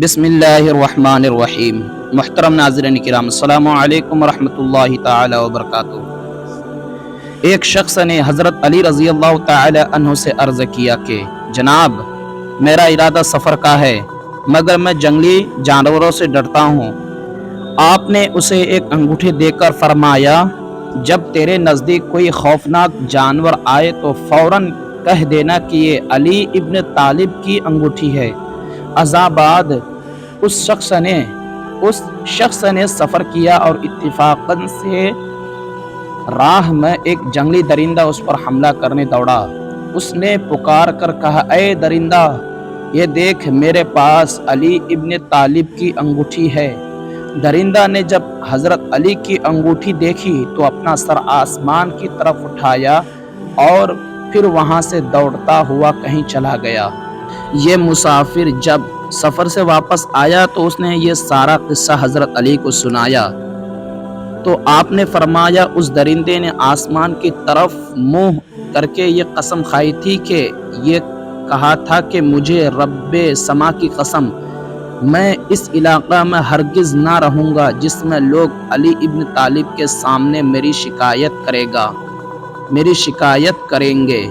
بسم اللہ الرحمن الرحیم۔ محترم ناظرین کرام، السلام علیکم ورحمۃ اللہ تعالی وبرکاتہ۔ ایک شخص نے حضرت علی رضی اللہ تعالی عنہ سے عرض کیا کہ جناب، میرا ارادہ سفر کا ہے مگر میں جنگلی جانوروں سے ڈرتا ہوں۔ آپ نے اسے ایک انگوٹھی دے کر فرمایا، جب تیرے نزدیک کوئی خوفناک جانور آئے تو فوراً کہہ دینا کہ یہ علی ابن طالب کی انگوٹھی ہے۔ ازاں بعد اس شخص نے سفر کیا اور اتفاقاً سے راہ میں ایک جنگلی درندہ اس پر حملہ کرنے دوڑا۔ اس نے پکار کر کہا، اے درندہ، یہ دیکھ میرے پاس علی ابن طالب کی انگوٹھی ہے۔ درندہ نے جب حضرت علی کی انگوٹھی دیکھی تو اپنا سر آسمان کی طرف اٹھایا اور پھر وہاں سے دوڑتا ہوا کہیں چلا گیا۔ یہ مسافر جب سفر سے واپس آیا تو اس نے یہ سارا قصہ حضرت علی کو سنایا تو آپ نے فرمایا، اس درندے نے آسمان کی طرف منہ کر کے یہ قسم کھائی تھی کہ یہ کہا تھا کہ مجھے رب سما کی قسم، میں اس علاقہ میں ہرگز نہ رہوں گا جس میں لوگ علی ابن طالب کے سامنے میری شکایت کریں گے۔